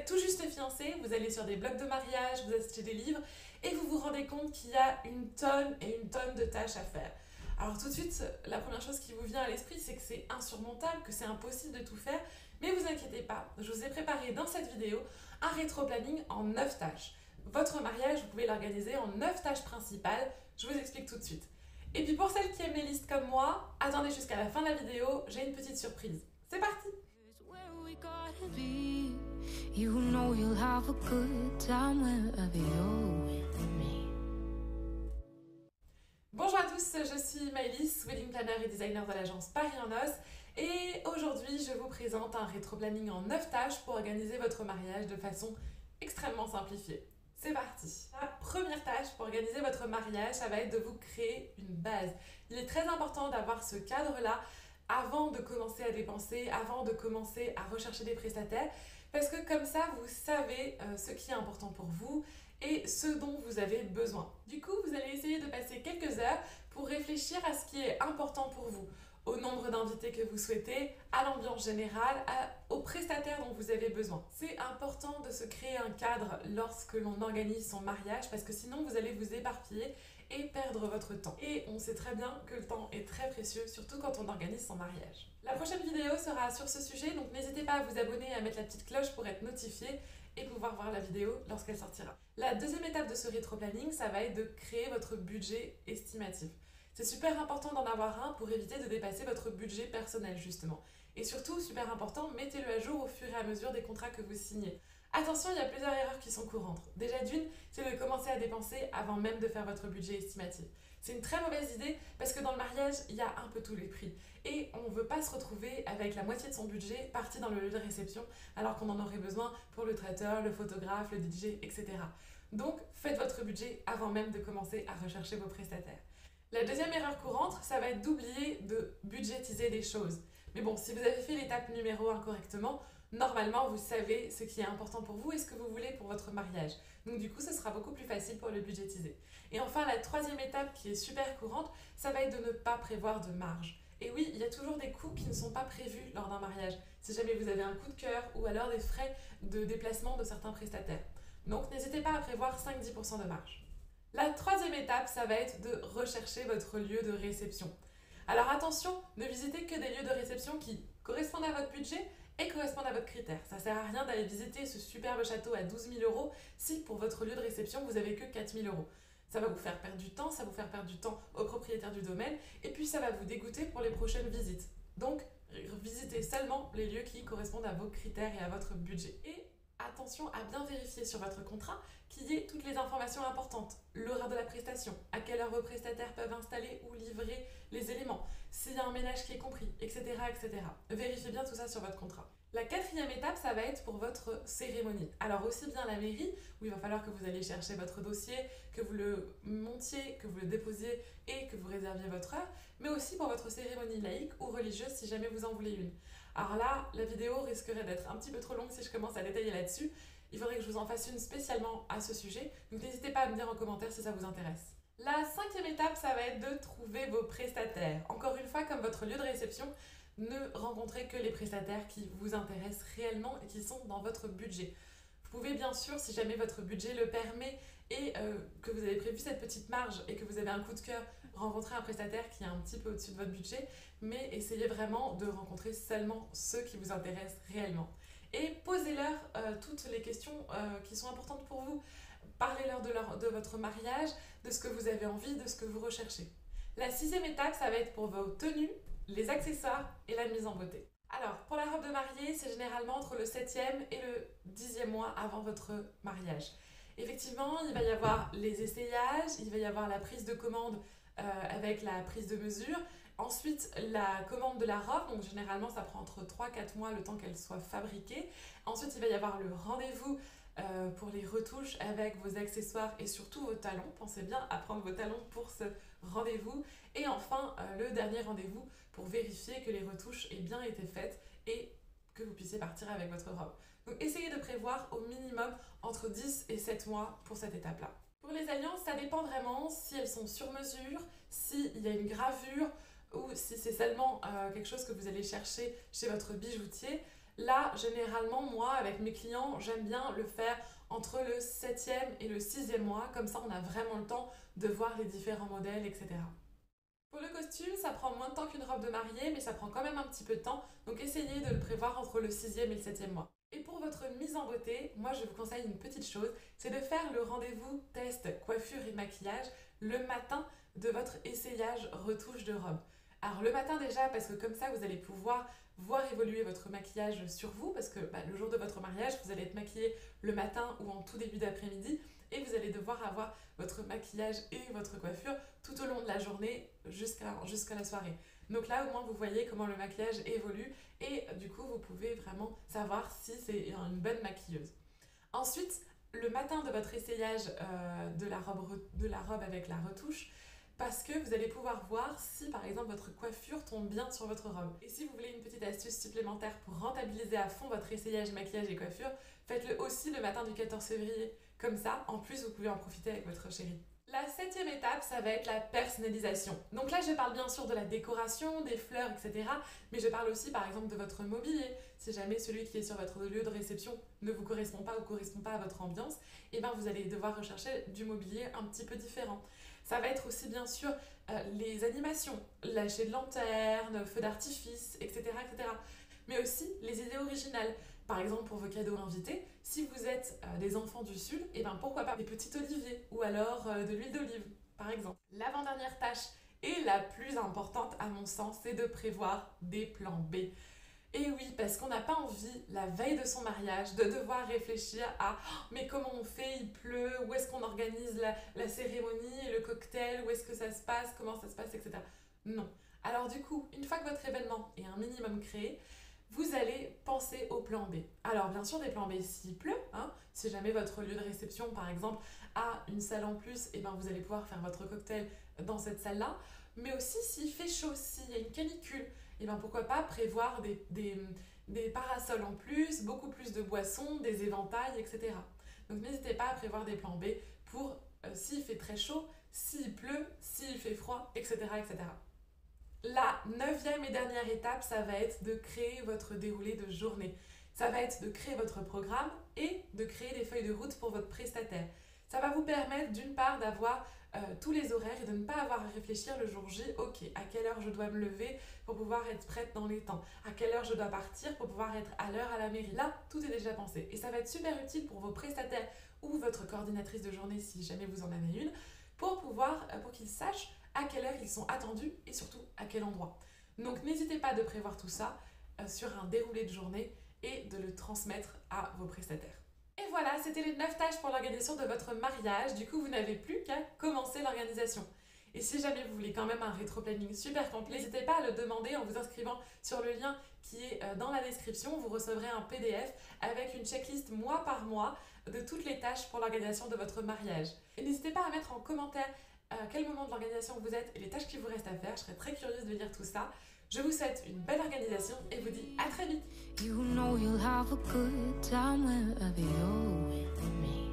êtes tout juste fiancé, vous allez sur des blogs de mariage, vous achetez des livres et vous vous rendez compte qu'il y a une tonne et une tonne de tâches à faire. Alors tout de suite, la première chose qui vous vient à l'esprit, c'est que c'est insurmontable, que c'est impossible de tout faire, mais vous inquiétez pas, je vous ai préparé dans cette vidéo un rétro-planning en 9 tâches. Votre mariage, vous pouvez l'organiser en 9 tâches principales, je vous explique tout de suite. Et puis pour celles qui aiment les listes comme moi, attendez jusqu'à la fin de la vidéo, j'ai une petite surprise. C'est parti! You know you'll have a good time wherever you're with me. Bonjour à tous, je suis Maëlys, wedding planner et designer de l'agence Paris en Os et aujourd'hui je vous présente un rétro-planning en 9 tâches pour organiser votre mariage de façon extrêmement simplifiée. C'est parti! La première tâche pour organiser votre mariage, ça va être de vous créer une base. Il est très important d'avoir ce cadre-là avant de commencer à dépenser, avant de commencer à rechercher des prestataires, parce que comme ça, vous savez ce qui est important pour vous et ce dont vous avez besoin. Du coup, vous allez essayer de passer quelques heures pour réfléchir à ce qui est important pour vous, au nombre d'invités que vous souhaitez, à l'ambiance générale, aux prestataires dont vous avez besoin. C'est important de se créer un cadre lorsque l'on organise son mariage parce que sinon vous allez vous éparpiller et perdre votre temps. Et on sait très bien que le temps est très précieux, surtout quand on organise son mariage. La prochaine vidéo sera sur ce sujet, donc n'hésitez pas à vous abonner et à mettre la petite cloche pour être notifié et pouvoir voir la vidéo lorsqu'elle sortira. La deuxième étape de ce rétro-planning, ça va être de créer votre budget estimatif. C'est super important d'en avoir un pour éviter de dépasser votre budget personnel justement. Et surtout, super important, mettez-le à jour au fur et à mesure des contrats que vous signez. Attention, il y a plusieurs erreurs qui sont courantes. Déjà d'une, c'est de commencer à dépenser avant même de faire votre budget estimatif. C'est une très mauvaise idée parce que dans le mariage, il y a un peu tous les prix. Et on ne veut pas se retrouver avec la moitié de son budget parti dans le lieu de réception alors qu'on en aurait besoin pour le traiteur, le photographe, le DJ, etc. Donc, faites votre budget avant même de commencer à rechercher vos prestataires. La deuxième erreur courante, ça va être d'oublier de budgétiser des choses. Mais bon, si vous avez fait l'étape numéro 1 correctement, normalement, vous savez ce qui est important pour vous et ce que vous voulez pour votre mariage. Donc du coup, ce sera beaucoup plus facile pour le budgétiser. Et enfin, la troisième étape qui est super courante, ça va être de ne pas prévoir de marge. Et oui, il y a toujours des coûts qui ne sont pas prévus lors d'un mariage, si jamais vous avez un coup de cœur ou alors des frais de déplacement de certains prestataires. Donc n'hésitez pas à prévoir 5-10% de marge. La troisième étape, ça va être de rechercher votre lieu de réception. Alors attention, ne visitez que des lieux de réception qui correspondent à votre budget et correspondent à votre critère. Ça ne sert à rien d'aller visiter ce superbe château à 12 000 € si pour votre lieu de réception vous n'avez que 4 000 €. Ça va vous faire perdre du temps, ça va vous faire perdre du temps au propriétaire du domaine et puis ça va vous dégoûter pour les prochaines visites. Donc visitez seulement les lieux qui correspondent à vos critères et à votre budget. Et attention à bien vérifier sur votre contrat qu'il y ait toutes les informations importantes, l'horaire de la prestation, à quelle heure vos prestataires peuvent installer ou livrer les éléments, s'il y a un ménage qui est compris, etc., etc. Vérifiez bien tout ça sur votre contrat. La quatrième étape, ça va être pour votre cérémonie. Alors aussi bien la mairie, où il va falloir que vous alliez chercher votre dossier, que vous le montiez, que vous le déposiez et que vous réserviez votre heure, mais aussi pour votre cérémonie laïque ou religieuse si jamais vous en voulez une. Alors là, la vidéo risquerait d'être un petit peu trop longue si je commence à détailler là-dessus. Il faudrait que je vous en fasse une spécialement à ce sujet, donc n'hésitez pas à me dire en commentaire si ça vous intéresse. La cinquième étape, ça va être de trouver vos prestataires. Encore une fois, comme votre lieu de réception, ne rencontrez que les prestataires qui vous intéressent réellement et qui sont dans votre budget. Vous pouvez bien sûr, si jamais votre budget le permet et que vous avez prévu cette petite marge et que vous avez un coup de cœur, rencontrer un prestataire qui est un petit peu au-dessus de votre budget, mais essayez vraiment de rencontrer seulement ceux qui vous intéressent réellement. Et posez-leur toutes les questions qui sont importantes pour vous. Parlez-leur de votre mariage, de ce que vous avez envie, de ce que vous recherchez. La sixième étape, ça va être pour vos tenues, les accessoires et la mise en beauté. Alors, pour la robe de mariée, c'est généralement entre le 7e et le 10e mois avant votre mariage. Effectivement, il va y avoir les essayages, il va y avoir la prise de commande avec la prise de mesure. Ensuite, la commande de la robe, donc généralement ça prend entre 3-4 mois le temps qu'elle soit fabriquée. Ensuite, il va y avoir le rendez-vous pour les retouches avec vos accessoires et surtout vos talons. Pensez bien à prendre vos talons pour ce rendez-vous. Et enfin, le dernier rendez-vous pour vérifier que les retouches aient bien été faites et que vous puissiez partir avec votre robe. Donc essayez de prévoir au minimum entre 10 et 7 mois pour cette étape-là. Pour les alliances, ça dépend vraiment si elles sont sur mesure, s'il y a une gravure ou si c'est seulement quelque chose que vous allez chercher chez votre bijoutier. Là, généralement, moi, avec mes clients, j'aime bien le faire entre le 7e et le 6e mois, comme ça on a vraiment le temps de voir les différents modèles, etc. Pour le costume, ça prend moins de temps qu'une robe de mariée, mais ça prend quand même un petit peu de temps, donc essayez de le prévoir entre le 6e et le 7e mois. Et pour votre mise en beauté, moi je vous conseille une petite chose, c'est de faire le rendez-vous test coiffure et maquillage le matin de votre essayage retouche de robe. Alors le matin déjà, parce que comme ça vous allez pouvoir voir évoluer votre maquillage sur vous, parce que le jour de votre mariage, vous allez être maquillé le matin ou en tout début d'après-midi, et vous allez devoir avoir votre maquillage et votre coiffure tout au long de la journée jusqu'à la soirée. Donc là, au moins, vous voyez comment le maquillage évolue et du coup, vous pouvez vraiment savoir si c'est une bonne maquilleuse. Ensuite, le matin de votre essayage de la robe avec la retouche, parce que vous allez pouvoir voir si par exemple votre coiffure tombe bien sur votre robe. Et si vous voulez une petite astuce supplémentaire pour rentabiliser à fond votre essayage, maquillage et coiffure, faites-le aussi le matin du 14 février. Comme ça, en plus, vous pouvez en profiter avec votre chérie. La 7e étape, ça va être la personnalisation. Donc là, je parle bien sûr de la décoration, des fleurs, etc. Mais je parle aussi par exemple de votre mobilier. Si jamais celui qui est sur votre lieu de réception ne vous correspond pas ou correspond pas à votre ambiance, et bien vous allez devoir rechercher du mobilier un petit peu différent. Ça va être aussi bien sûr les animations, lâcher de lanternes, feux d'artifice, etc., etc. Mais aussi les idées originales. Par exemple, pour vos cadeaux invités, si vous êtes des enfants du Sud, et ben pourquoi pas des petits oliviers ou alors de l'huile d'olive, par exemple. L'avant-dernière tâche et la plus importante à mon sens, c'est de prévoir des plans B. Et oui, parce qu'on n'a pas envie, la veille de son mariage, de devoir réfléchir à « mais comment on fait, il pleut, où est-ce qu'on organise la cérémonie, le cocktail, où est-ce que ça se passe, comment ça se passe, etc. » Non. Alors du coup, une fois que votre événement est un minimum créé, vous allez penser au plan B. Alors bien sûr des plans B s'il pleut, si jamais votre lieu de réception par exemple a une salle en plus, et ben vous allez pouvoir faire votre cocktail dans cette salle-là, mais aussi s'il fait chaud, s'il y a une canicule, et ben pourquoi pas prévoir des parasols en plus, beaucoup plus de boissons, des éventails, etc. Donc n'hésitez pas à prévoir des plans B pour s'il fait très chaud, s'il pleut, s'il fait froid, etc., etc. La 9e et dernière étape, ça va être de créer votre déroulé de journée. Ça va être de créer votre programme et de créer des feuilles de route pour votre prestataire. Ça va vous permettre d'une part d'avoir tous les horaires et de ne pas avoir à réfléchir le jour J, ok, à quelle heure je dois me lever pour pouvoir être prête dans les temps, à quelle heure je dois partir pour pouvoir être à l'heure à la mairie. Là, tout est déjà pensé et ça va être super utile pour vos prestataires ou votre coordinatrice de journée si jamais vous en avez une, pour qu'ils sachent à quelle heure ils sont attendus et surtout à quel endroit. Donc n'hésitez pas de prévoir tout ça sur un déroulé de journée et de le transmettre à vos prestataires. Et voilà, c'était les 9 tâches pour l'organisation de votre mariage. Du coup, vous n'avez plus qu'à commencer l'organisation. Et si jamais vous voulez quand même un rétro-planning super complet, n'hésitez pas à le demander en vous inscrivant sur le lien qui est dans la description. Vous recevrez un PDF avec une checklist mois par mois de toutes les tâches pour l'organisation de votre mariage. Et n'hésitez pas à mettre en commentaire à quel moment de l'organisation vous êtes et les tâches qui vous restent à faire. Je serais très curieuse de lire tout ça. Je vous souhaite une belle organisation et vous dis à très vite. You know you'll have a good time wherever you're with me.